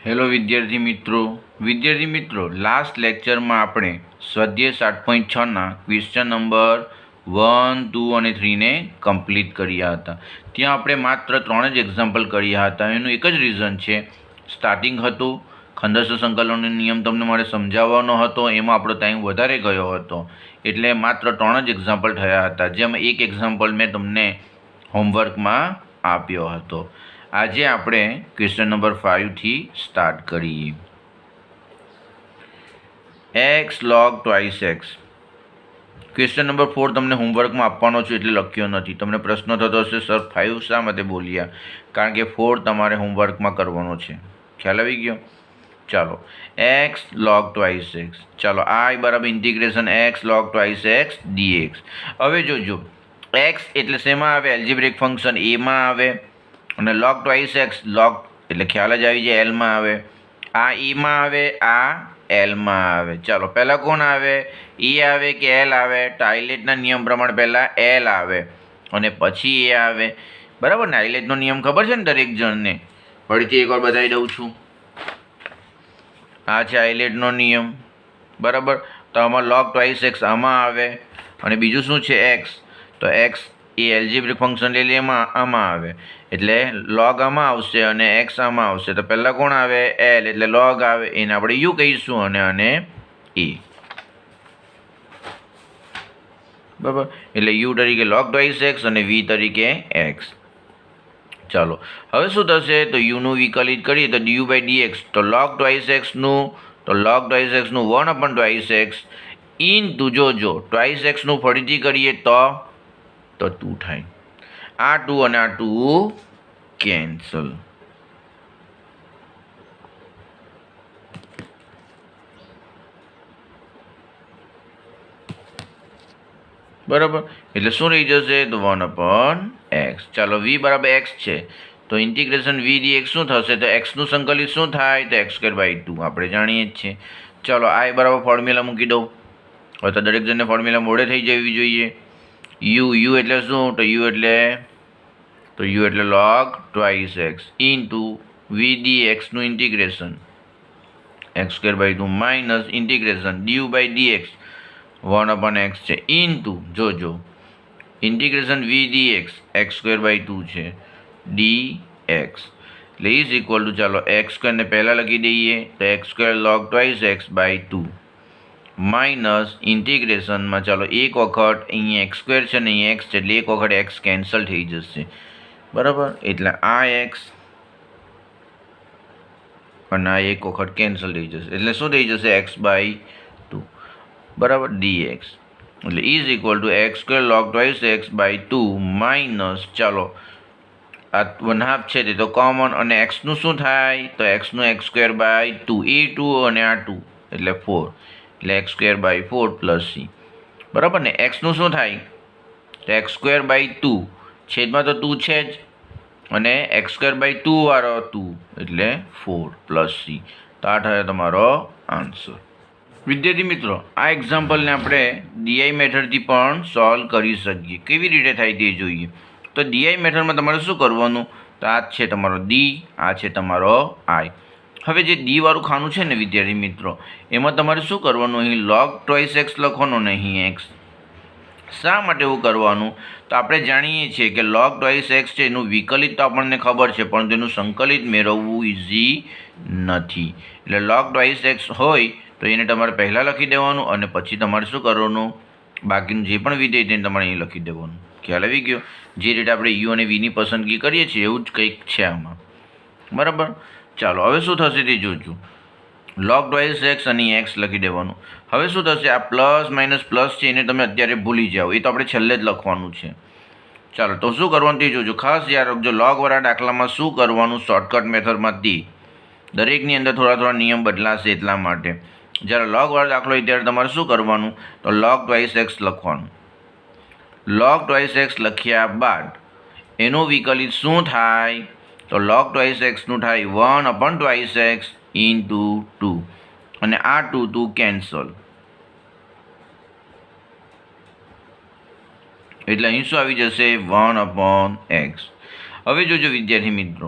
Hello વિદ્યાર્થી મિત્રો last લેક્ચરમાં આપણે સ્વાધ્યાય 7.6ના ક્વેશ્ચન નંબર 1, 2 અને 3ને કમ્પ્લીટ કર્યા હતા. ત્યાં આપણે માત્ર 3 જ એક્ઝામ્પલ કર્યા હતા. એનું એક જ રીઝન છે, સ્ટાર્ટિંગ હતું, ખંડસ્થ સંકલનનો નિયમ તમને મારે સમજાવવાનો હતો, એમાં આપણો ટાઈમ વધારે ગયો હતો, એટલે માત્ર 3 જ એક્ઝામ્પલ થયા હતા, જેમાં એક એક્ઝામ્પલ મેં તમને હોમવર્કમાં આપ્યો હતો. આજે આપણે ક્વેશ્ચન નંબર 5થી સ્ટાર્ટ કરીએ. X log twice x. Question number 4 તમને હોમવર્કમાં આપવાનો છે એટલે લખ્યો નથી. તમને પ્રશ્ન થતો હશે, સર 5 શા માટે બોલ્યા? કારણ કે 4 તમારે હોમવર્કમાં કરવાનો છે. ખ્યાલ આવી ગયો? ચાલો, એક્સ લોગ ટ્વાઇસ એક્સ. ચાલો, આઈ બરાબર integration x log twice x dx. હવે જોજો, એક્સ એટલે શેમાં આવે? એલ્જિબ્રિક ફંક્શન એમાં આવે, અને લોગ ટ્વાઇસ એક્સ લોગ એટલે ખ્યાલ જ આવી જાય, એલમાં આવે. આ ઈમાં આવે, આ એલમાં આવે. ચાલો, પહેલાં કોણ આવે? ઈ આવે કે એલ આવે? ટાઇલેટના નિયમ પ્રમાણે પહેલાં એલ આવે અને પછી એ આવે. બરાબર ને? ટાઇલેટનો નિયમ ખબર છે ને દરેક જણને? ફરીથી એકવાર બતાવી દઉં છું. આ છે આઇલેટનો નિયમ. બરાબર, તો આમાં લોગ ટ્વાઇસ એક્સ આમાં આવે, અને બીજું શું છે? એક્સ. તો એક્સ એ એલ્જિબ્રિક ફંક્શન લઈ લે, એમાં આમાં આવે, એટલે લોગ આમાં આવશે અને એક્સ આમાં આવશે. તો પહેલાં કોણ આવે? એલ, એટલે લોગ આવે, એને આપણે યુ કહીશું અને એ. બરાબર, એટલે યુ તરીકે લોગ ટ્વાઇસ એક્સ અને વી તરીકે એક્સ. ચાલો, હવે શું થશે? તો યુનું વિકલિત કરીએ તો ડીયુ બાય ડીએક્સ. તો લોગ ટ્વાઇસ એક્સનું 1/2x ઇનટુ જોજો ટ્વાઇસ એક્સનું ફરીથી કરીએ તો 2 થાય. આ 2 અને આ 2 કેન્સલ. બરાબર, એટલે શું રહી જશે? તો 1/x. ચાલો, v બરાબર x છે, તો ઇન્ટિગ્રેશન v dx શું થશે? તો એક્સનું સંકલિત શું થાય? તો x²/2 આપણે જાણીએ જ છીએ. ચાલો, i બરાબર ફોર્મ્યુલા મૂકી દઉં. હવે તો દરેક જણને ફોર્મ્યુલા મોડે થઈ જવી જોઈએ. યુ એટલે શું? તો યુ એટલે log twice x into v dx નું integration x²/2 minus integration du by dx 1/x છે, ઇનટુ જોજો ઇન્ટિગ્રેશન વી dx x²/2 છે dx, એટલે ઇઝ ઇક્વલ ટુ, ચાલો x² ને પહેલાં લખી દઈએ, તો x² log twice x/2 minus ઇન્ટિગ્રેશનમાં, ચાલો એક વખત અહીંયા x² છે ને અહીંયા x છે, એટલે એક વખત x કેન્સલ થઈ જશે. બરાબર, એટલે આ x અને આ એક વખત કેન્સલ થઈ જશે, એટલે શું થઈ જશે? x/2. બરાબર, dx, એટલે is equal two x² log twice x/2 minus, ચાલો આ 1/2 છે તે તો કોમન, અને એક્સનું શું થાય? તો એક્સનું x²/2, એ 2 અને આ 2 એટલે 4, એટલે x²/4 પ્લસ c. બરાબર ને? એક્સનું શું થાય? તો x²/2, છેદમાં તો 2 છે જ, અને x²/2 વાળો 2 એટલે 4 પ્લસ c. તો આ થયો તમારો આન્સર. વિદ્યાર્થી મિત્રો, આ એક્ઝામ્પલને આપણે ડીઆઈ મેથડથી પણ સોલ્વ કરી શકીએ. કેવી રીતે થાય તે જોઈએ. તો ડીઆઈ મેથડમાં તમારે શું કરવાનું? તો આ છે તમારો ડી, આ છે તમારો આઈ. હવે જે ડી વાળું ખાનું છે ને વિદ્યાર્થી મિત્રો, એમાં તમારે શું કરવાનું? અહીં લોગ ટ્વાઇસ એક્સ લખવાનું, નહીં એક્સ. શા માટે એવું કરવાનું? તો આપણે જાણીએ છીએ કે લોગ ટ્વાઇસ એક્સ છે એનું વિકલિત તો આપણને ખબર છે, પણ તેનું સંકલિત મેળવવું ઇઝી નથી. એટલે લોગ ટ્વાઇસ એક્સ હોય તો એને તમારે પહેલાં લખી દેવાનું, અને પછી તમારે શું કરવાનું? બાકીનું જે પણ વિધેય તેને તમારે અહીં લખી દેવાનું. ખ્યાલ આવી ગયો? જે રીતે આપણે યુ અને વીની પસંદગી કરીએ છીએ એવું જ કંઈક છે આમાં. બરાબર, ચાલો હવે શું થશે તે જોજો. લોગ ટ્વાઇસ એક્સ અને એક્સ લખી દેવાનું. હવે શું થશે? આ પ્લસ માઇનસ પ્લસ છે એને તમે અત્યારે ભૂલી જાઓ, એ તો આપણે છેલ્લે જ લખવાનું છે. ચાલો, તો શું કરવાનું તે જોજો. ખાસ યાદ રાખજો, લોગવાળા દાખલામાં શું કરવાનું શોર્ટકટ મેથડમાંથી દરેકની અંદર થોડા થોડા નિયમ બદલાશે, એટલા માટે. જ્યારે લોગવાળો દાખલો હોય ત્યારે તમારે શું કરવાનું? તો લોગ ટ્વાઇસ એક્સ લખવાનું. લોગ ટ્વાઇસ એક્સ લખ્યા બાદ એનું વિકલિત શું થાય? તો લોગ ટ્વાઇસ એક્સનું થાય 1/2x ઇન્ટુ 2, અને આ 2 કેન્સલ, એટલે અહીં શું આવી જશે? 1/x. હવે જોજો વિદ્યાર્થી મિત્રો,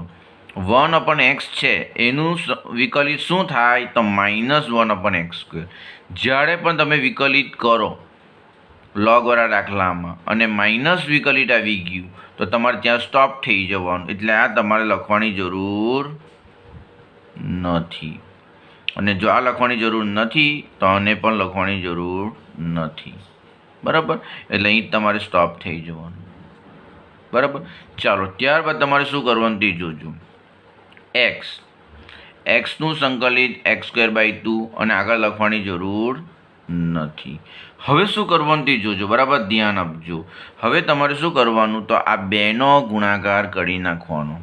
1/x છે એનું વિકલિત શું થાય તો -1/x². જ્યારે પણ તમે વિકલિત કરો લોગવાળા દાખલામાં અને માઇનસ વિકલિત આવી ગયું તો તમારે ત્યાં સ્ટોપ થઈ જવાનું, એટલે આ તમારે લખવાની જરૂર નથી. અને જો આ લખવાની જરૂર નથી તો આને પણ લખવાની જરૂર નથી. બરાબર, એટલે અહીં તમારે સ્ટોપ થઈ જવાનું. બરાબર, ચાલો ત્યારબાદ તમારે શું કરવાનું તે જોજો. એક્સનું સંકલિત x²/2 અને આગળ લખવાની જરૂર નથી. હવે શું કરવાનું તે જોજો. બરાબર, ધ્યાન આપજો. હવે તમારે શું કરવાનું તો આ બેનો ગુણાકાર કરી નાખવાનો.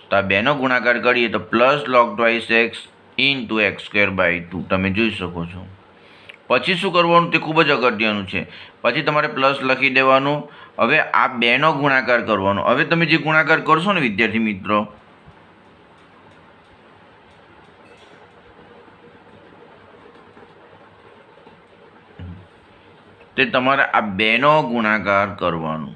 તો આ બેનો ગુણાકાર કરીએ તો +log2x × x²/2 તમે જોઈ શકો છો. પછી શું કરવાનું તે ખૂબ જ અગત્યનું છે. પછી તમારે પ્લસ લખી દેવાનું. હવે આ બેનો ગુણાકાર કરવાનો. હવે તમે જે ગુણાકાર કરશો ને વિદ્યાર્થી મિત્રો, તે તમારે આ બેનો ગુણાકાર કરવાનો.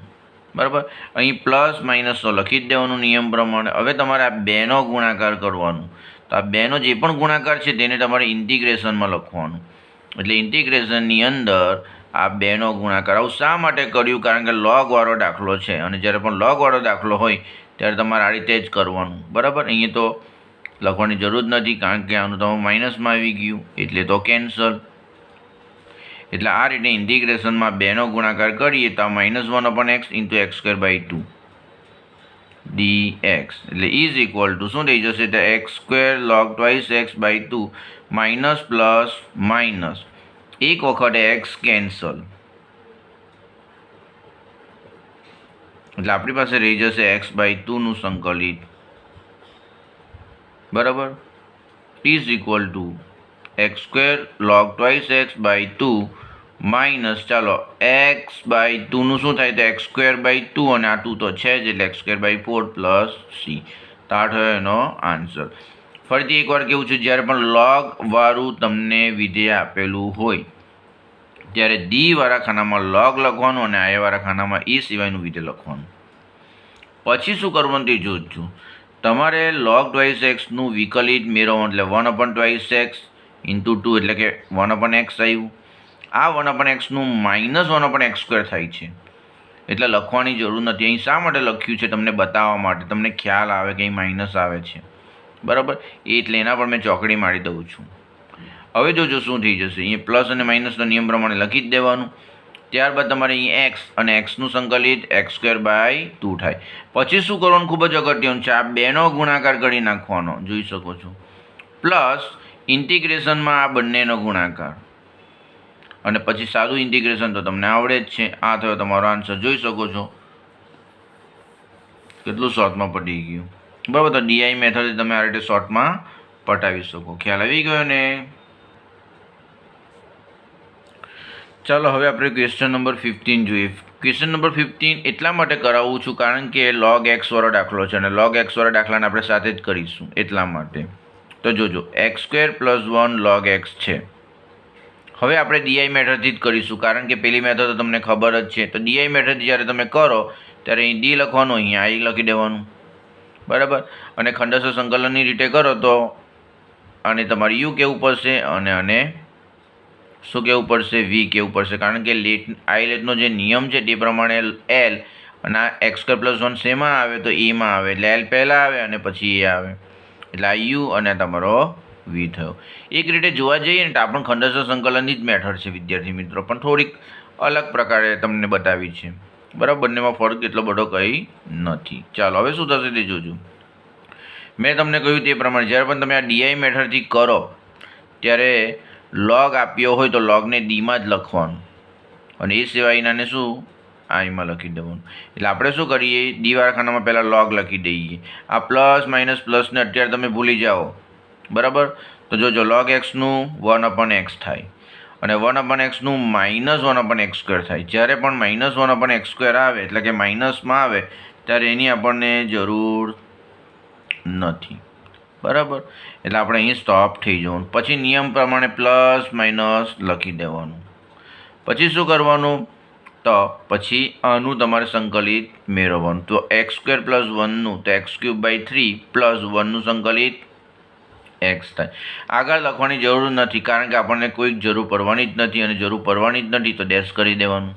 બરાબર, અહીં પ્લસ માઇનસ તો લખી જ દેવાનું નિયમ પ્રમાણે. હવે તમારે આ બેનો ગુણાકાર કરવાનું. તો આ બેનો જે પણ ગુણાકાર છે તેને તમારે ઇન્ટિગ્રેશનમાં લખવાનું. એટલે ઇન્ટિગ્રેશનની અંદર આ બેનો ગુણાકાર. આવું શા માટે કર્યું? કારણ કે લોગવાળો દાખલો છે અને જ્યારે પણ લોગવાળો દાખલો હોય ત્યારે તમારે આ રીતે જ કરવાનું. બરાબર, અહીંયા તો લખવાની જરૂર નથી કારણ કે આનું તમે માઇનસમાં આવી ગયું એટલે તો કેન્સલ. એટલે આ રીતે ઇન્ટિગ્રેશનમાં બેનો ગુણાકાર કરીએ તો આ -1/x × x²/2 dx એટલે ઇઝ ઇક્વલ ટુ શું થઈ જશે તો x² log2x/2 minus plus minus એક વખત x કેન્સલ એટલે આપણી પાસે રહી જશે x/2નું સંકલિત. બરાબર, is equal two x² log2x/2 minus ચાલો x/2નું શું થાય તો x²/2 અને આ 2 તો છે જ એટલે x²/4 + c. તો આ થયો એનો આન્સર. ફરીથી એકવાર કેવું છે, જ્યારે પણ લોગવાળું તમને વિધેય આપેલું હોય ત્યારે ડીવાળા ખાનામાં લોગ લખવાનું અને આયવાળા ખાનામાં એ સિવાયનું વિધેય લખવાનું. પછી શું કરવાનું તે જોજો. તમારે log2x નું વિકલિત મેળવવાનું એટલે 1/2x × 2 એટલે કે 1/x આવ્યું. આ 1/x નું -1/x² થાય છે એટલે લખવાની જરૂર નથી. અહીં શા માટે લખ્યું છે તમને બતાવવા માટે, તમને ખ્યાલ આવે કે અહીં માઇનસ આવે છે. બરાબર, એટલે એના પર મેં ચોકડી મારી દઉં છું. હવે જોજો શું થઈ જશે. અહીંયા પ્લસ અને માઇનસના નિયમ પ્રમાણે લખી જ દેવાનું. ત્યારબાદ તમારે અહીં x અને xનું સંકલિત x²/2 થાય. પછી શું કરવાનું ખૂબ જ અગત્યનું છે, આ બેનો ગુણાકાર કરી નાખવાનો જોઈ શકો છો. પ્લસ ઇન્ટિગ્રેશનમાં આ બંનેનો ગુણાકાર અને પછી સાદું ઇન્ટિગ્રેશન તો તમને આવડે જ છે. આ થયો તમારો આન્સર, જોઈ શકો છો કેટલું શોર્ટમાં પટી ગયું. બરાબર, તો ડીઆઈ મેથડ તમે આ રીતે શોર્ટમાં પટાવી શકો. ખ્યાલ આવી ગયો ને? ચાલો હવે આપણે ક્વેશ્ચન નંબર 15 જોઈએ. ક્વેશ્ચન નંબર 15 એટલા માટે કરાવું છું કારણ કે log x વાળો દાખલો છે અને log x વાળા દાખલાને આપણે સાથે જ કરીશું એટલા માટે. તો જોજો x² + 1 log x છે. હવે આપણે ડીઆઈ મેથડથી જ કરીશું કારણ કે પેલી મેથડ તો તમને ખબર જ છે. તો ડીઆઈ મેથડ જ્યારે તમે કરો ત્યારે અહીં ડી લખવાનું, અહીંયા આઈ લખી દેવાનું. બરાબર, અને ખંડસ્થ સંકલનની રીતે કરો તો આને તમારે યુ કહેવું પડશે અને આને શું કહેવું પડશે? વી કહેવું પડશે કારણ કે આઈ લેટનો જે નિયમ છે તે પ્રમાણે એલ અને આ x² + 1 શેમાં આવે તો એમાં આવે એટલે એલ પહેલાં આવે અને પછી એ આવે એટલે આ યુ અને તમારો વી થયો. એક રીતે જોવા જઈએ ને તો આ પણ ખંડસ્થ સંકલનની જ મેથડ છે વિદ્યાર્થી મિત્રો, પણ થોડીક અલગ પ્રકારે તમને બતાવી છે. બરાબર, બંનેમાં ફરક એટલો બધો કંઈ નથી. ચાલો હવે શું થશે તે જોજો. મેં તમને કહ્યું તે પ્રમાણે જ્યારે પણ તમે આ ડીઆઈ મેથડથી કરો ત્યારે લોગ આપ્યો હોય તો લોગને ડીમાં જ લખવાનું અને એ સિવાયનાને શું આઈમાં લખી દેવાનું. એટલે આપણે શું કરીએ, ડીવાળા ખાનામાં પહેલાં લોગ લખી દઈએ. આ પ્લસ માઇનસ પ્લસને અત્યારે તમે ભૂલી જાઓ. બરાબર, તો જોજો log x નું 1/x થાય અને 1/x નું -1/x² થાય. જ્યારે પણ -1/x² આવે એટલે કે માઇનસમાં આવે ત્યારે એની આપણને જરૂર નથી. બરાબર, એટલે આપણે અહીં સ્ટોપ થઈ જવાનું. પછી નિયમ પ્રમાણે પ્લસ માઇનસ લખી દેવાનું. પછી શું કરવાનું, તો પછી આનું તમારે સંકલિત મેળવવાનું. તો એક્સ સ્ક્વેર પ્લસ 1નું તો એક્સ ક્યુબ બાય 3 પ્લસ 1નું સંકલિત એક્સ થાય. આગળ લખવાની જરૂર નથી, કારણ કે આપણને કોઈ જરૂર પડવાની જ નથી, અને જરૂર પડવાની જ નથી તો ડેશ કરી દેવાનું.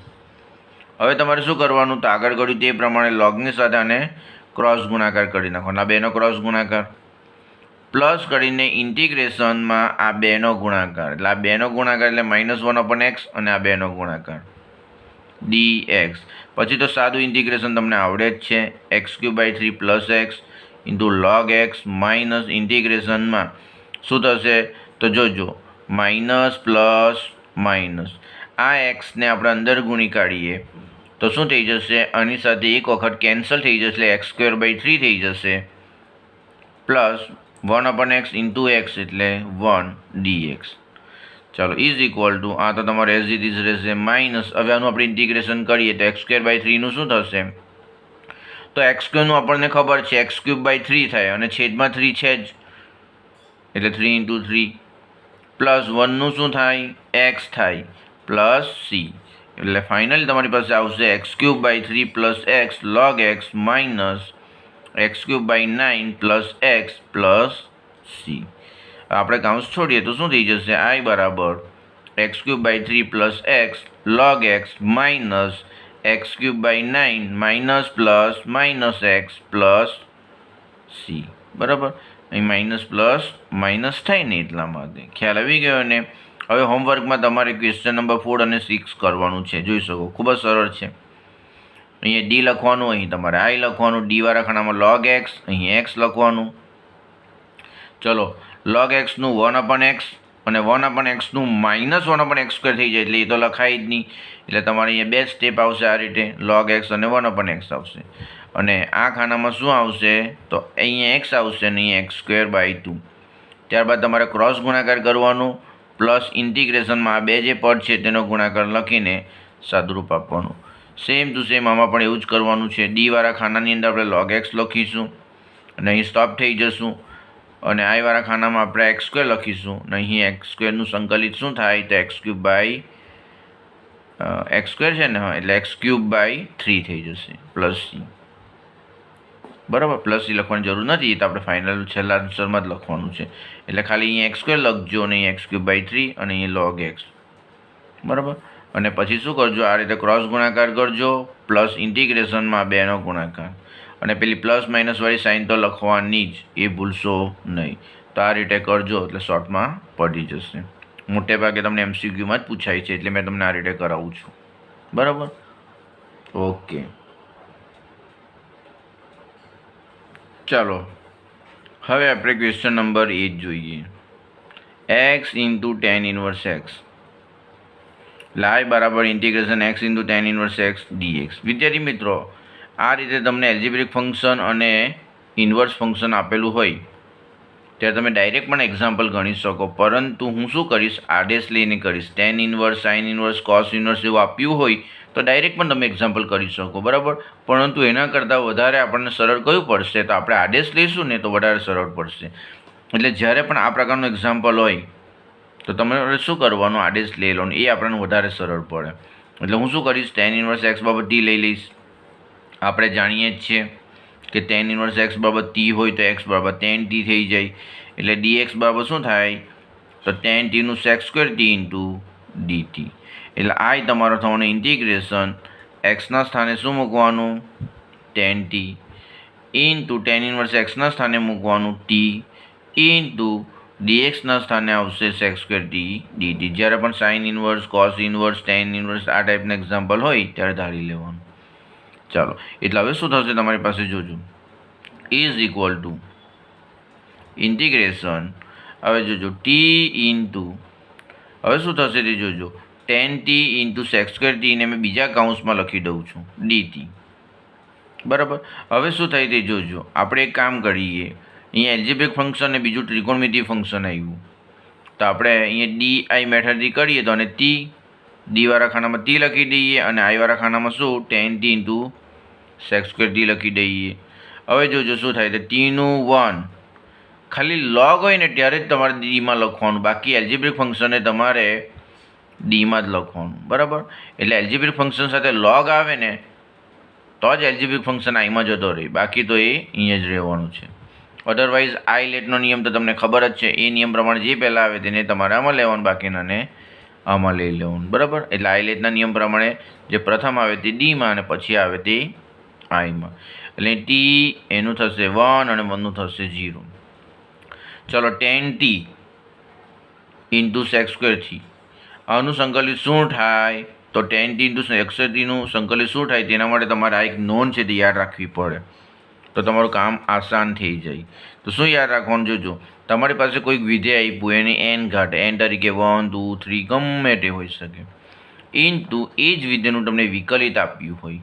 હવે તમારે શું કરવાનું, તો આગળ કર્યું તે પ્રમાણે લોગની સાથે આને ક્રોસ ગુણાકાર કરી નાખવાનો. આ બેનો ક્રોસ ગુણાકાર પ્લસ કરીને ઇન્ટિગ્રેશનમાં આ બેનો ગુણાકાર, એટલે આ બેનો ગુણાકાર એટલે -1/x અને આ બેનો ગુણાકાર dx. પછી તો સાદું ઇન્ટિગ્રેશન તમને આવડે જ છે, x³/3 plus x into log x minus ઇન્ટિગ્રેશનમાં શું થશે, તો જોજો માઇનસ પ્લસ માઇનસ આ એક્સને આપણે અંદર ગુણી કાઢીએ તો શું થઈ જશે, આની સાથે એક વખત કેન્સલ થઈ જશે એટલે x²/3 થઈ જશે પ્લસ 1/x ઇન્ટુ એક્સ એટલે 1 dx. ચાલો ઇઝ ઇક્વલ ટુ આ તો તમારે એઝ ઇટ ઇઝ રહેશે માઇનસ. હવે આનું આપણે ઇન્ટિગ્રેશન કરીએ તો x²/3નું શું થશે, તો x²નું આપણને ખબર છે x³/3 થાય અને છેદમાં 3 છે જ એટલે 3 × 3 પ્લસ 1નું શું થાય x થાય પ્લસ c એટલે ફાઇનલી તમારી પાસે આવશે x³/3 plus x log x minus x³/9 plus x plus c. આપણે કાઉન્સ છોડીએ તો શું થઈ જશે, i બરાબર x³/3 plus x log x minus x³/9 minus plus minus x plus c. બરાબર, અહીં માઇનસ પ્લસ માઇનસ થાય ને એટલા માટે ખ્યાલ આવી ગયો ને. હવે હોમવર્કમાં તમારે ક્વેશ્ચન નંબર 4 અને 6 કરવાનું છે, જોઈ શકો ખૂબ જ સરળ છે. અહીંયા ડી લખવાનું, અહીં તમારે આઈ લખવાનું, ડીવાળા ખાનામાં log x, અહીં x લખવાનું. ચલો log xનું 1/x અને 1/xનું -1/x² થઈ જાય એટલે એ તો લખાય જ નહીં, એટલે તમારે અહીંયા બે સ્ટેપ આવશે આ રીતે, log x અને 1/x આવશે. અને આ ખાનામાં શું આવશે, તો અહીંયા x આવશે અને અહીંયા x²/2. ત્યારબાદ તમારે ક્રોસ ગુણાકાર કરવાનું પ્લસ ઇન્ટિગ્રેશનમાં આ બે જે પદ છે તેનો ગુણાકાર લખીને સાદુરૂપ આપવાનું. સેમ ટુ સેમ આમાં પણ એવું જ કરવાનું છે. ડીવાળા ખાનાની અંદર આપણે log x લખીશું અને અહીં સ્ટોપ થઈ જશું, અને આઈવાળા ખાનામાં આપણે x² લખીશું અને અહીં x²નું સંકલિત શું થાય તો x³ છે ને, હા એટલે x³/3 થઈ જશે પ્લસ c. બરાબર, પ્લસ c લખવાની જરૂર નથી, એ તો આપણે ફાઇનલ છેલ્લા આન્સરમાં જ લખવાનું છે. એટલે ખાલી અહીંયા x² લખજો અને અહીં x³/3 અને અહીં log x. બરાબર, અને પછી શું કરજો, આ રીતે ક્રોસ ગુણાકાર કરજો પ્લસ ઇન્ટિગ્રેશનમાં બેનો ગુણાકાર, અને પેલી પ્લસ માઇનસ વાળી સાઇન તો લખવાની જ, એ ભૂલશો નહીં. તો આ રીતે કરજો એટલે શોર્ટમાં પડી જશે. મોટે ભાગે તમને MCQમાં જ પૂછાય છે એટલે મેં તમને આ રીતે કરાવું છું. બરાબર, ઓકે. ચાલો હવે આપણે ક્વેશ્ચન નંબર 8 જોઈએ. x × tan 1x લાઈ બરાબર integration x × tan 1x dx. વિદ્યાર્થી મિત્રો, આ રીતે તમને એલ્જિબ્રિક ફંક્શન અને ઇન્વર્સ ફંક્શન આપેલું હોય ત્યારે તમે ડાયરેક્ટ પણ એક્ઝામ્પલ ગણી શકો, પરંતુ હું શું કરીશ, આદેશ લઈને કરીશ. tan inverse, sin inverse, cos inverse એવું આપ્યું હોય તો ડાયરેક્ટ પણ તમે એક્ઝામ્પલ કરી શકો. બરાબર, પરંતુ એના કરતાં વધારે આપણને સરળ કયું પડશે, તો આપણે આદેશ લઈશું ને તો વધારે સરળ પડશે. એટલે જ્યારે પણ આ પ્રકારનું એક્ઝામ્પલ હોય તો તમારે શું કરવાનું, આદેશ લઈ લો, એ આપણને વધારે સરળ પડે. એટલે હું શું કરીશ, tan ઇન્વર્સ x બાબત t લઈ લઈશ. આપણે જાણીએ જ છીએ કે tan ઇન્વર્સ x બાબત t હોય તો x બરાબર tan t થઈ જાય, એટલે dx બરાબર શું થાય, તો tan t નું sec² t × dt. એટલે આ તમારો થવાનું ઇન્ટિગ્રેશન એક્સના સ્થાને શું મૂકવાનું tan t into tan inverse એક્સના સ્થાને મૂકવાનું t ઇન્ટુ dxના સ્થાને આવશે sec² t dt. જ્યારે પણ sine inverse, cos inverse, tan inverse આ ટાઈપના એક્ઝામ્પલ હોય ત્યારે ધારી લેવાનું. ચાલો, એટલે હવે શું થશે તમારી પાસે જોજો, ઇઝ ઇક્વલ ટુ ઇન્ટિગ્રેશન, હવે જોજો t ઇન્ટુ, હવે શું થશે તે જોજો, tan t into sec² t ને મેં બીજા કાઉન્સમાં લખી દઉં છું dt. બરાબર, હવે શું થાય તે જોજો. આપણે એક કામ કરીએ, અહીંયા એલ્જિબ્રિક ફંક્શન અને બીજું ત્રિકોણમિતિય ફંક્શન આવ્યું તો આપણે અહીંયા ડી મેથડથી કરીએ તો અને t, ડીવાળા ખાનામાં t લખી દઈએ અને આઈવાળા ખાનામાં શું tan t into sec² t લખી દઈએ. હવે જોજો શું થાય, તો tનું 1 ખાલી log હોય ને ત્યારે જ તમારે ડીમાં લખવાનું, બાકી એલ્જિબ્રિક ફંક્શને તમારે ડીમાં જ લખવાનું, બરાબર. એટલે એલ્જિબ્રિક ફંક્શન સાથે લોગ આવે ને તો જ એલ્જિબ્રિક ફંક્શન આઈમાં જતો રહે, બાકી તો એ અહીંયા જ રહેવાનું છે. અધરવાઇઝ આઈલેટનો નિયમ તો તમને ખબર જ છે. એ નિયમ પ્રમાણે જે પહેલાં આવે તેને તમારે આમાં લેવાનું, બાકીનાને આમાં લઈ લેવાનું, બરાબર. એટલે આઈલેટના નિયમ પ્રમાણે જે પ્રથમ આવે તે ડીમાં અને પછી આવે તે આઈમાં. એટલે ટી એનું થશે 1 અને 1નું થશે 0. ચલો 10t ઇન્ટુ સેક્સ સ્ક્વેરથી આનું સંકલિત શું થાય? તો 10t ઇન્ટુ સેક્સનું સંકલિત શું થાય તેના માટે તમારે આ એક નોંધ છે તે યાદ રાખવી પડે, તો તમારું કામ આસાન થઈ જાય. તો શું યાદ રાખવાનું? જોજો, તમારી પાસે કોઈક વિધેય આપ્યું એની એન ઘાટ, એન તરીકે 1 2 3 ગમે તે હોઈ શકે, ઇન્ટુ એ જ વિધેયનું તમને વિકલિત આપ્યું હોય.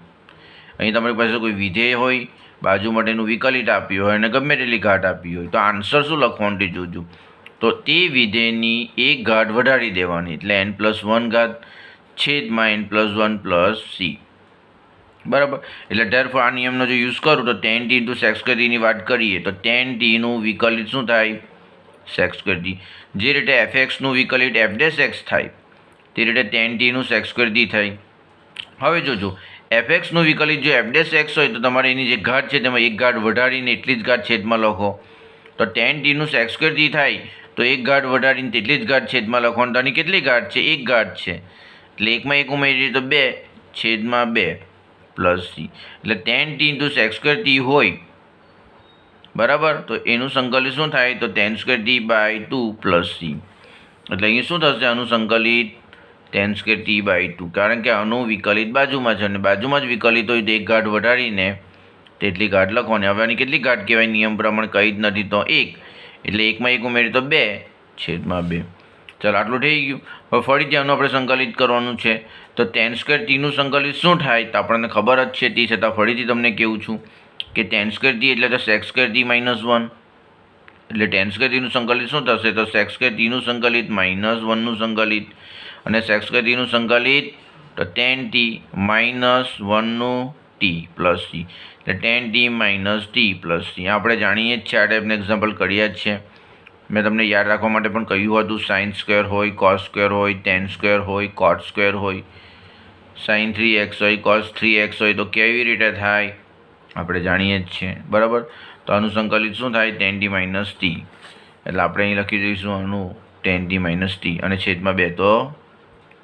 અહીં તમારી પાસે કોઈ વિધેય હોય, બાજુ માટેનું વિકલિત આપ્યું હોય અને ગમે તેટલી ઘાટ આપી હોય, તો આન્સર શું લખવાનું તે જોજો. તો તે વિધેયની એક ઘાત વધારી દેવાની, એટલે n+1 ઘાત છેદમાં n+1 પ્લસ c, બરાબર. એટલે ધેરફોર આ નિયમનો જો યુઝ કરું તો 10t ઇન્ટુ સેક્સ સ્ક્વેરની વાત કરીએ તો 10tનું વિકલિત શું થાય? Sec x square. જે રીતે fxનું વિકલિત f' થાય તે રીતે 10tનું સેક્સ સ્ક્વેર થાય. હવે જોજો, fxનું વિકલિત જો f' હોય તો તમારે એની જે ઘાત છે તેમાં એક ઘાત વધારીને એટલી જ ઘાત છેદમાં લખો. તો 10tનું સેક્સ સ્ક્વેર થાય તો એક ઘાત વધારીને તેટલી જ ઘાત છેદમાં લખવાનું. તો આની કેટલી ઘાત છે? એક ઘાત છે, એટલે એકમાં એક ઉમેરીએ તો 2 છેદમાં 2 પ્લસ c. એટલે 10t into sec square t હોય, બરાબર, તો એનું સંકલિત શું થાય? તો 10^2 પ્લસ c. એટલે અહીં શું થશે? આનું સંકલિત 10^2, કારણ કે આનું વિકલિત બાજુમાં છે અને બાજુમાં જ વિકલિત હોય તો એક ઘાત વધારીને તેટલી ઘાત લખવાની. હવે આની કેટલી ઘાત કહેવાય? નિયમ પ્રમાણે કંઈ જ નથી તો 1, એટલે એકમાં એક ઉમેરી તો 2 છેદમાં 2. ચાલો, આટલું થઈ ગયું. હવે ફરીથી આનું આપણે સંકલિત કરવાનું છે. તો 10^t સંકલિત શું થાય? તો આપણને ખબર જ છે, તે છતાં ફરીથી તમને કહું છું કે 10^t એટલે તો sec²t -1. એટલે 10^t સંકલિત શું થશે? તો sec²t સંકલિત -1નું સંકલિત, અને sec²t સંકલિત તો 10t -1નું t પ્લસ c, એટલે 10t t પ્લસ c. આપણે જાણીએ જ છે, આ ટાઈપના એક્ઝામ્પલ કર્યા જ છે. મેં તમને યાદ રાખવા માટે પણ કહ્યું હતું, sin² હોય, cos² હોય, tan² હોય, cot² હોય, sin 3x હોય, cos 3x હોય, તો કેવી રીતે થાય આપણે જાણીએ જ છીએ, બરાબર. તો આનું સંકલિત શું થાય? 10t t. એટલે આપણે અહીં લખી દઈશું આનું 10t t અને છેદમાં 2 તો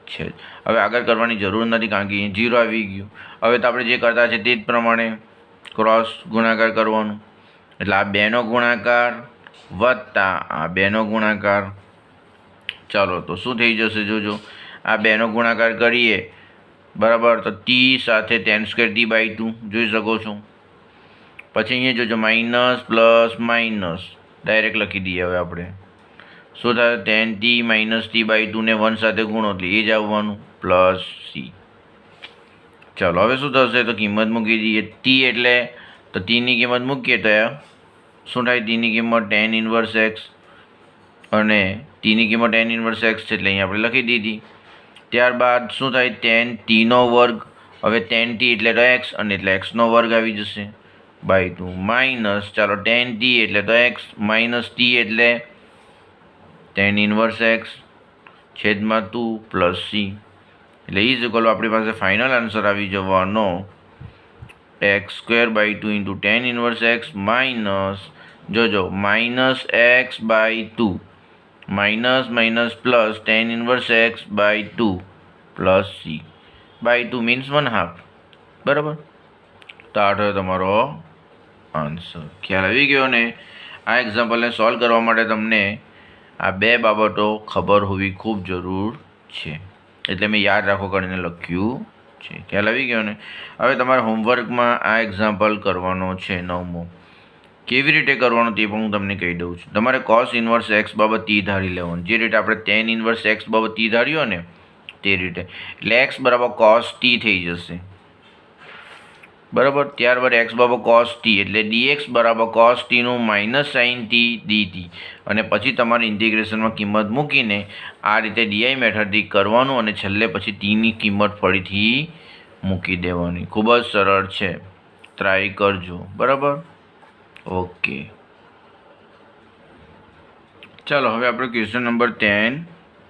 છે જ. હવે આગળ કરવાની જરૂર નથી કારણ કે અહીં 0 આવી ગયું. હવે તો આપણે જે કરતા છે તે જ પ્રમાણે ક્રોસ ગુણાકાર કરવાનું. એટલે આ 2નો ગુણાકાર વત્તા આ 2નો ગુણાકાર. ચાલો, તો શું થઈ જશે? જોજો, આ 2નો ગુણાકાર કરીએ, બરાબર, તો t સાથે tan²t/2 જોઈ શકો છો. પછી અહીંયા જોજો, માઇનસ પ્લસ માઇનસ ડાયરેક્ટ લખી દઈએ. હવે આપણે શું થાય? tan t-t/2 ને 1 સાથે ગુણો એટલે એ જ આવવાનું પ્લસ c. ચાલો, હવે શું થશે? તો કિંમત મૂકી દઈએ. t એટલે તો tની કિંમત મૂકીએ તો શું થાય? tની કિંમત tan−1x અને tની કિંમત tan−1x છે એટલે અહીંયા આપણે લખી દીધી. ત્યારબાદ શું થાય? tan t². હવે tan t એટલે તો x અને એટલે x² આવી જશે /2 માઇનસ, ચાલો, tan t એટલે તો x માઇનસ t એટલે tan−1x છેદમાં 2 પ્લસ c. એટલે ઇઝ ઇક્વલ આપણી પાસે ફાઇનલ આન્સર આવી જવાનો x²/2 ઇન્ટુ tan−1x માઇનસ, જોજો, -x/2 minus minus plus tan−1x/2 plus c /2 means 1/2, બરાબર. તો આ થયો તમારો આન્સર. ખ્યાલ આવી ગયો ને? આ એક્ઝામ્પલને સોલ્વ કરવા માટે તમને આ 2 બાબતો ખબર હોવી ખૂબ જરૂર છે, એટલે મેં યાદ રાખો કરીને લખ્યું છે. ખ્યાલ આવી ગયો ને? હવે તમારે હોમવર્કમાં આ એક્ઝામ્પલ કરવાનો છે 9મો. કેવી રીતે કરવાનું તે પણ હું તમને કહી દઉં છું. તમારે cos ઇન્વર્સ x બાબત t ધારી લેવાનું, જે રીતે આપણે tan ઇન્વર્સ x બાબત t ધાર્યો ને તે રીતે. એટલે x બરાબર cos t થઈ જશે, બરાબર. ત્યારબાદ x બરાબર cos t એટલે dx બરાબર cos t નું માઇનસ sin t dt, અને પછી તમારે ઇન્ટિગ્રેશનમાં કિંમત મૂકીને આ રીતે ડી મેથડથી કરવાનું અને છેલ્લે પછી tની કિંમત ફરીથી મૂકી દેવાની. ખૂબ જ સરળ છે, ટ્રાય કરજો, બરાબર. ઓકે, ચાલો હવે આપણે ક્વેશ્ચન નંબર 10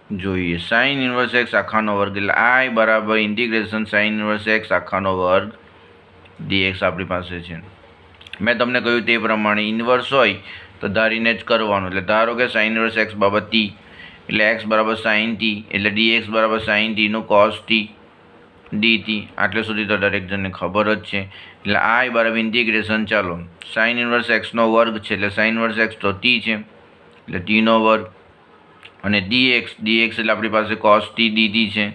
જોઈએ સાઇન ઇન્વર્સ એક્સ આખાનો વર્ગ એટલે આઈ બરાબર ઇન્ટિગ્રેશન સાઇન ઇન્વર્સ એક્સ આખાનો વર્ગ ડીએક્સ આપણી પાસે છે. મેં તમને કહ્યું તે પ્રમાણે ઇન્વર્સ હોય તો ધારીને જ કરવાનું. એટલે ધારો કે સાઇન ઇન્વર્સ એક્સ બાબત ટી એટલે એક્સ બરાબર સાઇન ટી એટલે ડીએક્સ બરાબર સાઇન ટીનું કોસ ટી ડીટી. આટલે સુધી તો દરેક જણને ખબર જ છે. એટલે આઈ બરાબર ઇન્ટિગ્રેશન ચાલો સાઇન ઇન્વર્સ એક્સનો વર્ગ છે એટલે સાઇન ઇન્વર્સ એક્સ તો ટી છે એટલે ટીનો વર્ગ અને ડીએક્સ એટલે આપણી પાસે કોસ ટી ડીટી છે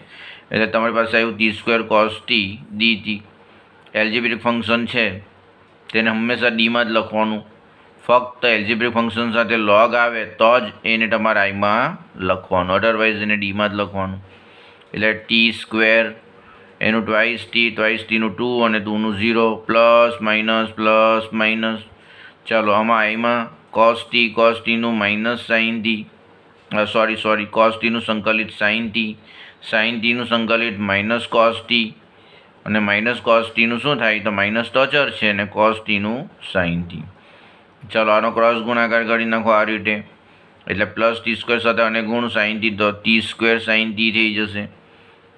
એટલે તમારી પાસે આવ્યું T square cos t DT. Algebraic function છે તેને હંમેશા ડીમાં જ લખવાનું. ફક્ત એલ્જેબ્રિક ફંક્શન સાથે લોગ આવે તો જ એને તમારે આઈમાં લખવાનું, અધરવાઇઝ એને ડીમાં જ લખવાનું. એટલે ટી સ્ક્વેર એનું ટ્વાઇસ ટીનું 2 અને 2નું 0 પ્લસ માઇનસ. ચાલો આમાં આઈમાં કોસ ટીનું માઇનસ સાઇન ટી કોસ ટીનું સંકલિત સાઇન ટીનું સંકલિત માઇનસ કોસ ટી અને માઇનસ કોસ ટીનું શું થાય તો માઇનસ તો અચર છે અને કોસ ટીનું સાઇન ટી. ચાલો આનો ક્રોસ ગુણાકાર કરી નાખો આ રીતે એટલે પ્લસ ટી સ્ક્વેર સાથે અને ગુણ સાઇન ટી તો ટી સ્ક્વેર સાઇન ટી થઈ જશે.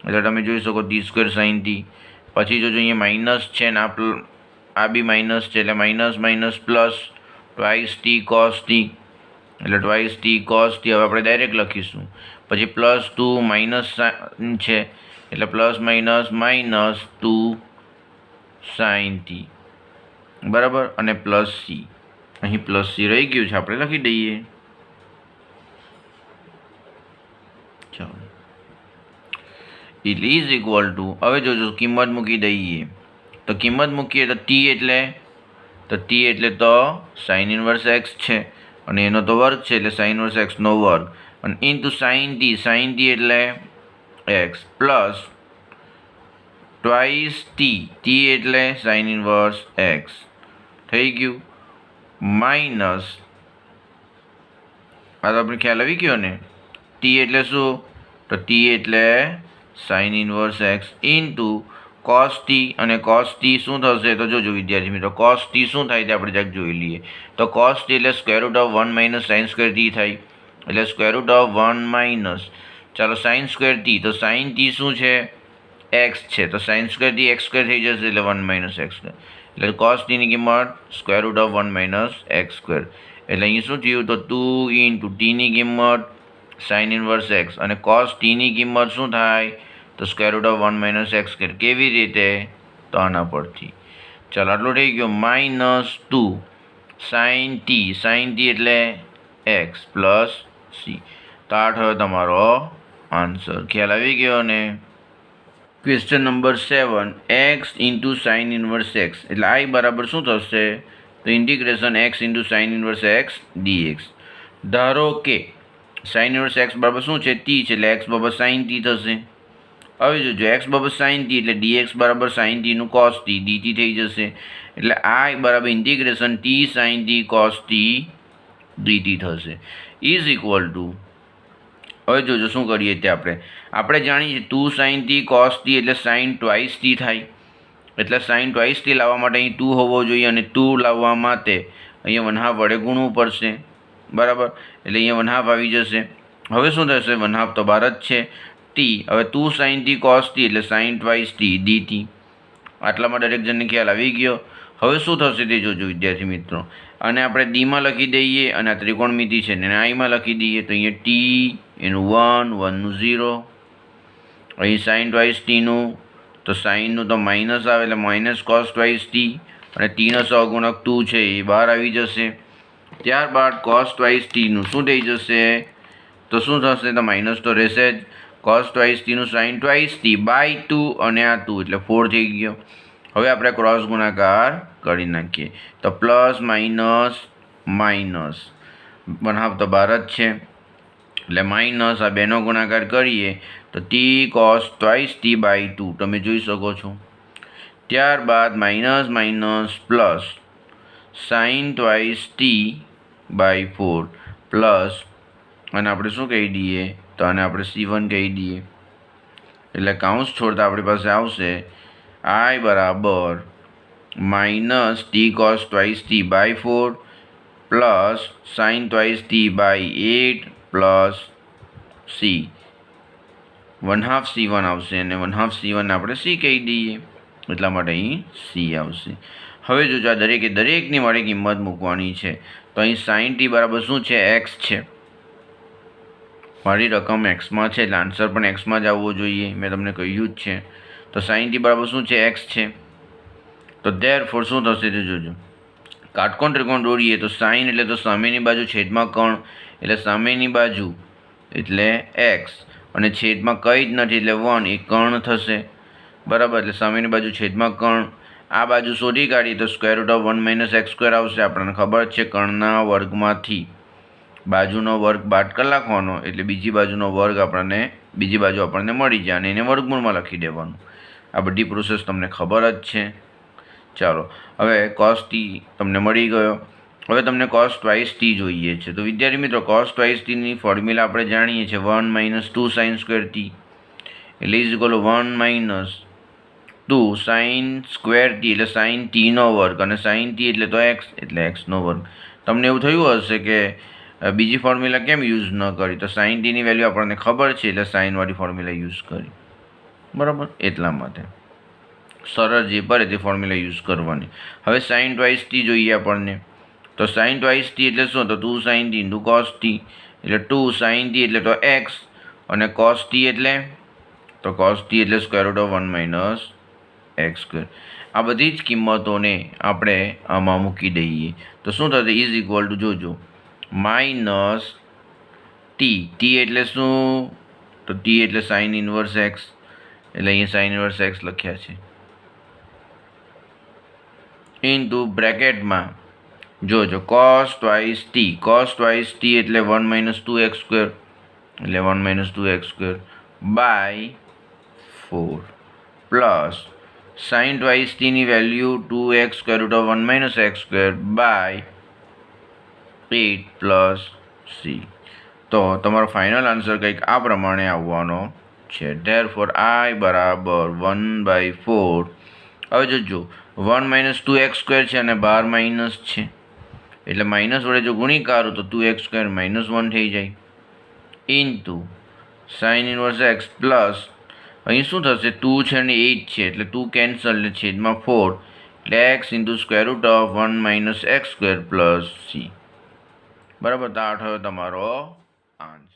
એટલે તમે જોઈ શકો ટી સ્ક્વેર સાઇન ટી. પછી જોજો અહીંયા માઇનસ છે ને આ બી માઇનસ છે એટલે minus plus twice T cos t એટલે ટ્વાઇસ ટી કોસ ટી. હવે આપણે ડાયરેક્ટ લખીશું. પછી પ્લસ 2 માઇનસ છે એટલે પ્લસ માઇનસ 2 સાઇન ટી બરાબર અને પ્લસ સી. અહીં પ્લસ સી રહી ગયું છે આપણે લખી દઈએ. ચાલો એટલે ઇઝ ઇક્વલ ટુ હવે જોજો કિંમત મૂકી દઈએ તો કિંમત મૂકીએ તો ટી એટલે તો સાઇન ઇન્વર્સ એક્સ છે અને એનો તો વર્ગ છે એટલે સાઇન ઇન્વર્સ એક્સનો વર્ગ અને ઇન્ટુ સાઇન ટી એટલે એક્સ પ્લસ ટ્વાઇસ ટી એટલે સાઇન ઇન્વર્સ એક્સ થઈ ગયું માઇનસ આ તો આપણે ખ્યાલ આવી ગયો ને ટી એટલે શું તો ટી એટલે sign inverse x into cos t અને કોસ ટી શું થશે તો જોજો વિદ્યાર્થી મિત્રો કોસ ટી શું થાય તે આપણે જરાક જોઈ લઈએ. તો કોસ ટી એટલે square root of 1 minus sine square T થાય એટલે સ્ક્વેર રૂટ ઓફ 1 માઇનસ ચાલો સાઇન સ્ક્વેર ટી તો સાઇન ટી શું છે એક્સ છે તો sine square T x square થઈ જશે એટલે 1 માઇનસ એક્સ સ્ક્વેર એટલે કોસ ટીની કિંમત square root of 1 minus x square એટલે અહીં શું થયું તો 2 ઇન્ટુ ટીની કિંમત સાઇન ઇન્વર્સ એક્સ અને કોસ ટીની કિંમત શું થાય તો square root of 1 minus x square. કેવી રીતે તો આના પરથી. ચાલો આટલું થઈ ગયું -2 સાઇન ટી એટલે એક્સ પ્લસ સી. તો આ થયો તમારો આન્સર. ખ્યાલ આવી ગયો ને. Question number 7 x into sine inverse x એટલે આઈ બરાબર શું થશે તો integration x into sine inverse x dx. ધારો કે સાઇન ઇન્વર્સ એક્સ બરાબર શું છે ટી છે એટલે એક્સ બરાબર સાઇન ટી થશે. હવે જોજો એક્સ બરાબર સાઇન ટી એટલે ડીએક્સ બરાબર સાઇન ટીનું કોસ ટી ડીટી થઈ જશે એટલે આઈ બરાબર integration t sine t cos t dt થશે ઇઝ ઇક્વલ ટુ હવે જોજો શું કરીએ તે આપણે જાણીએ 2 સાઇન ટી કોસ ટી એટલે સાઇન ટ્વાઇસ ટી થાય એટલે સાઇન ટ્વાઇસ ટી લાવવા માટે અહીં 2 હોવો જોઈએ અને 2 લાવવા માટે અહીંયા 1/2 વડે ગુણવું પડશે બરાબર એટલે અહીંયા 1/2 આવી જશે. હવે શું થશે 1/2 તો 12 જ છે ટી. હવે 2 સાઇન ટી કોસ ટી એટલે સાઇન ટ્વાઇસ ટી ડીટી. આટલામાં દરેક જણને ખ્યાલ આવી ગયો. હવે શું થશે તે જોજો વિદ્યાર્થી મિત્રો. અને આપણે ડીમાં લખી દઈએ અને આ ત્રિકોણમિતિ છે ને આઈમાં લખી દઈએ તો અહીંયા ટી એનું 1 1નું 0 અહીં સાઇન ટ્વાઇસ ટીનું તો સાઇનનું તો માઇનસ આવે એટલે માઇનસ કોસ ટ્વાઇસ ટી અને ટીનો સહગુણક 2 છે એ બહાર આવી જશે. ત્યારબાદ કોસ ટ્વાઇસ ટીનું શું થઈ જશે તો શું થશે તો માઇનસ તો રહેશે જ. કોસ ટ્વાઇસ ટીનું સાઇન ટ્વાઇસ ટી બાય 2 અને આ 2 એટલે 4 થઈ ગયો. હવે આપણે ક્રોસ ગુણાકાર કરી નાખીએ તો પ્લસ માઇનસ 1/2 તો 12 જ છે એટલે માઇનસ આ બેનો ગુણાકાર કરીએ તો t cos twice t by 2 તમે જોઈ શકો છો. ત્યારબાદ minus plus sine twice t by 4 plus અને આપણે શું કહી દઈએ તો આને આપણે C1 કહી દઈએ એટલે કાઉન્સ છોડતા આપણી પાસે આવશે આઈ બરાબર minus t cos twice t by 4 plus sine twice t by 8 plus C 1/2 C1 આવશે અને 1/2 C1 આપણે C કહી દઈએ, એટલા માટે અહીં C આવશે. હવે જો આ દરેકની મારે કિંમત મૂકવાની છે તો અહીં sin t બરાબર શું છે? x છે. મારી રકમ એક્સમાં છે એટલે આન્સર પણ એક્સમાં જ આવવો જોઈએ, મેં તમને કહ્યું જ છે. તો sin t બરાબર શું છે? x છે. તો ધેરફોર શું થશે તે જોજો. કાટકોણ ત્રિકોણ દોરીએ તો સાઇન એટલે તો સામેની બાજુ છેદમાં કર્ણ, એટલે સામેની બાજુ એટલે x અને છેદમાં કંઈ જ નથી એટલે 1 એ કર્ણ થશે. બરાબર, એટલે સામેની બાજુ છેદમાં કર્ણ. આ બાજુ શોધી કાઢીએ તો √1 - x² આવશે. આપણને ખબર છે કર્ણના વર્ગમાંથી બાજુનો વર્ગ બાદ કરી નાખવાનો એટલે બીજી બાજુ આપણને મળી જાય અને એને વર્ગમૂળમાં લખી દેવાનું. આ બધી પ્રોસેસ તમને ખબર જ છે. ચાલો, હવે cos t તમને મળી ગયો. હવે તમને cos twice t જોઈએ છે. તો વિદ્યાર્થી મિત્રો, cos twice t ની ફોર્મ્યુલા આપણે જાણીએ છીએ 1 - 2 sin² t એટલે = 1 - 2 sin² t એટલે sin t નો વર્ગ અને sin t એટલે તો x એટલે x નો વર્ગ. તમને એવું થયું હશે કે બીજી ફોર્મ્યુલા કેમ યુઝ ન કરી? તો sin t ની વેલ્યુ આપણને ખબર છે એટલે સાઇનવાળી ફોર્મ્યુલા યુઝ કરી. બરાબર, એટલા માટે સરળ જે પડે તે ફોર્મ્યુલા યુઝ કરવાની. હવે sin twice t જોઈએ આપણને. તો sin twice t એટલે શું? તો 2 sin t × cos t એટલે 2 sin t એટલે તો x અને cos t એટલે √1 - x². આ બધી જ કિંમતોને આપણે આમાં મૂકી દઈએ તો શું થશે? જોજો માઇનસ t એટલે શું? તો t એટલે sin ઇન્વર્સ x એટલે અહીંયા sin ઇન્વર્સ x લખ્યા છે. ઇન્ટુ બ્રેકેટમાં જોજો cos twice t એટલે 1 - 2x² એટલે 1 - 2x² by 4 plus sin twice t ની value 2x √1 - x² by 8 plus c. તો તમારો ફાઇનલ આન્સર કંઈક આ પ્રમાણે આવવાનો છે. ધેરફોર I બરાબર 1/4. હવે જોજો 1 - 2x² છે અને બહાર માઇનસ છે એટલે માઇનસ વડે જો ગુણી કાઢું તો 2x² -1 થઈ જાય into sin inverse x plus અહીં શું થશે? 2 છે અને 8 છે એટલે 2 કેન્સલ એટલે છેદમાં 4 એટલે x × √1 - x² પ્લસ c. બરાબર, તો આ થયો તમારો આન્સર.